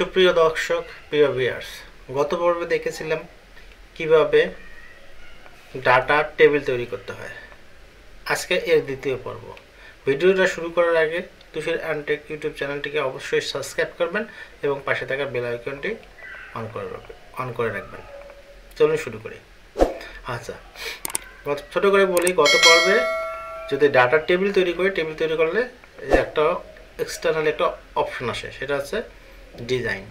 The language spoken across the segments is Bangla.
সুপ্রিয় দর্শক, প্রিয় ভিউয়ার্স, গত পর্বে দেখেছিলাম কিভাবে ডাটা টেবিল তৈরি করতে হয়। আজকে এর দ্বিতীয় পর্ব। ভিডিওটা শুরু করার আগে তুষার অ্যান্ডটেক ইউটিউব চ্যানেলটিকে অবশ্যই সাবস্ক্রাইব করবেন এবং পাশে থাকা বেল আইকনটি অন করে রাখবেন। চলুন শুরু করি। আচ্ছা, ছোট করে বলি, গত পর্বে যদি ডাটা টেবিল তৈরি করলে একটা এক্সটার্নাল একটা অপশন আসে, সেটা হচ্ছে ডিজাইন।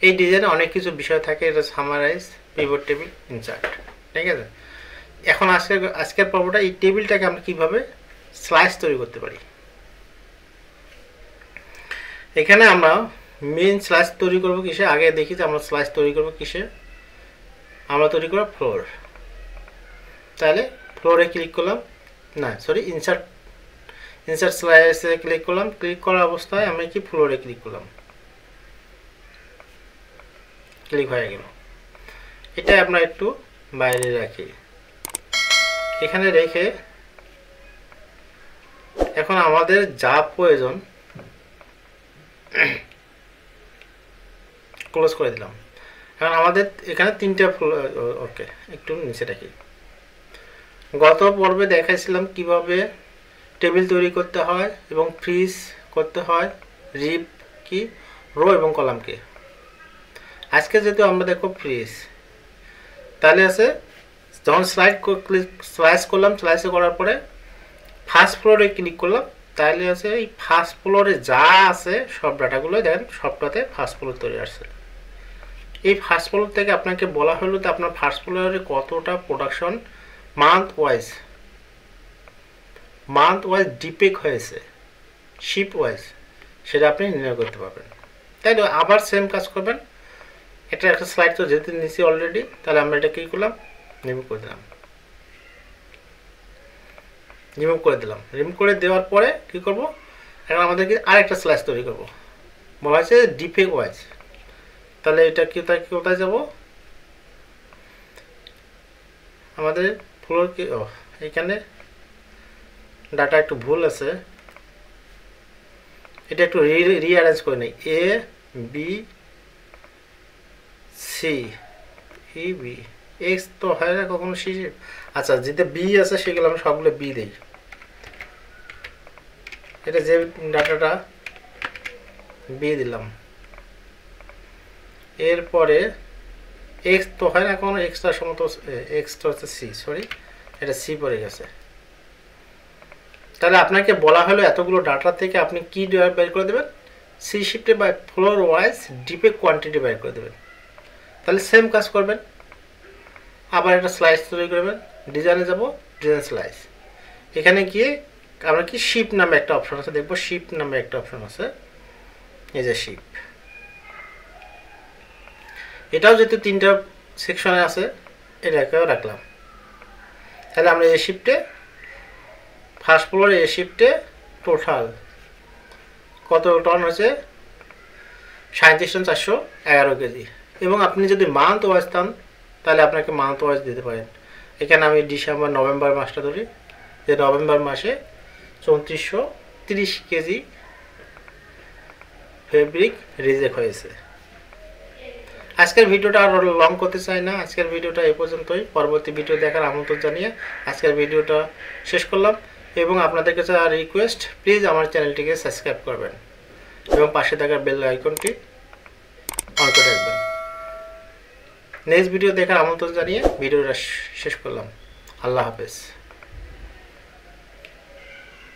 এই ডিজাইনে অনেক কিছু বিষয় থাকে, এটা সামারাইজ, পিভট টেবিল, ইনসার্ট। ঠিক আছে, এখন আজকের পর্বটা এই টেবিলটাকে আমরা কিভাবে স্লাইস তৈরি করতে পারি। এখানে আমরা মেইন স্লাইস তৈরি করব কিসে, আগে দেখি যে আমরা স্লাইস তৈরি করব কিসে। আমরা তৈরি করব ফ্লোর। তাহলে ফ্লোরে ক্লিক করলাম, ইনসার্ট স্লাইসে ক্লিক করলাম। ক্লিক করা অবস্থায় আমি কি ফ্লোরে ক্লিক করলাম, ক্লিক হয়ে গেল। এটা আমরা একটু বাইরে রাখি, এখানে রেখে এখন আমাদের যা প্রয়োজন ক্লোজ করে দিলাম। এখন আমাদের এখানে তিনটা ওকে, একটু নিচে রাখি। গত পর্বে দেখাইছিলাম কিভাবে টেবিল তৈরি করতে হয় এবং ফ্রিজ করতে হয়, রিপ কি, রো এবং কলাম কি। আজকে যেহেতু আমরা দেখো ফ্রিজ, তাহলে আছে যখন স্লাইস করলাম, স্লাইসে করার পরে ফার্স্ট ফ্লোরে ক্লিক করলাম, তাহলে আছে এই ফার্স্ট ফ্লোরে যা আছে সব ডাটাগুলো দেখেন, সবটাতে ফার্স্ট ফ্লোর তৈরি আসছে। এই ফার্স্ট ফ্লোর থেকে আপনাকে বলা হলো যে আপনার ফার্স্ট ফ্লোরে কতটা প্রোডাকশন মান্থ ওয়াইজ ডিপেক হয়েছে, শিপ ওয়াইজ, সেটা আপনি নির্ণয় করতে পারবেন। তাই আবার সেম কাজ করবেন। এটা একটা স্লাইড তো যেহেতু নিচে অলরেডি, তাহলে আমরা এটা কী করলাম, রিমুভ করে দিলাম। রিমুভ করে দেওয়ার পরে কী করব, এখন আমাদেরকে আরেকটা স্লাইস তৈরি করব, বলা হয়েছে ডিফেক্ট ওয়াইজ। তাহলে এটা কোথায় যাব, আমাদের ফ্লোর কি, এখানে ডাটা একটু ভুল আছে, এটা একটু রিঅ্যারেঞ্জ করে নেই। A B C, E B, X তো হয় না কখনো সি। আচ্ছা, যেটা বি আছে সেগুলো আমি সবগুলো বি দিই। এটা যে ডাটাটা বি দিলাম, এরপরে এক্স তো হয় না কখনো, এক্সটা সমত, এক্সটা হচ্ছে সি, সরি এটা সি পড়ে গেছে। তাহলে আপনাকে বলা হলো এতগুলো ডাটা থেকে আপনি কি বের করে দেবেন, সি শিফটে বাই ফ্লোর ওয়াইজ ডিপে কোয়ান্টিটি বের করে দেবেন। তাহলে সেম কাজ করবেন, আবার একটা স্লাইস তৈরি করবেন। ডিজাইনে যাব, ডিজাইন স্লাইস, এখানে গিয়ে আমরা কি শিপ নামে একটা অপশন আছে, দেখবো শিপ নামে একটা অপশন আছে, এই যে শিপ। এটাও যেহেতু তিনটা সেকশনে আছে, এটাকেও রাখলাম। তাহলে আমরা এই শিফটে ফার্স্ট ফ্লোরে এই শিফটে টোটাল কত টন হয়েছে, 37,411 কেজি। এবং আপনি যদি মান্থ ওয়াইজ চান তাহলে আপনাকে মান্থ ওয়াইজ দিতে পারেন। এখানে আমি নভেম্বর মাসটা ধরি, যে নভেম্বর মাসে 3430 কেজি ফেব্রিক রিজেক্ট হয়েছে। আজকের ভিডিওটা আর লং করতে চাই না, আজকের ভিডিওটা এই পর্যন্তই। পরবর্তী ভিডিও দেখার আমন্ত্রণ জানিয়ে আজকের ভিডিওটা শেষ করলাম এবং আপনাদের কাছে আর রিকোয়েস্ট, প্লিজ আমার চ্যানেলটিকে সাবস্ক্রাইব করবেন এবং পাশে থাকা বেল আইকনটি অন করে রাখবেন। নেক্সট ভিডিও দেখার আমন্ত্রণ জানিয়ে ভিডিওটা শেষ করলাম। আল্লাহ হাফেজ।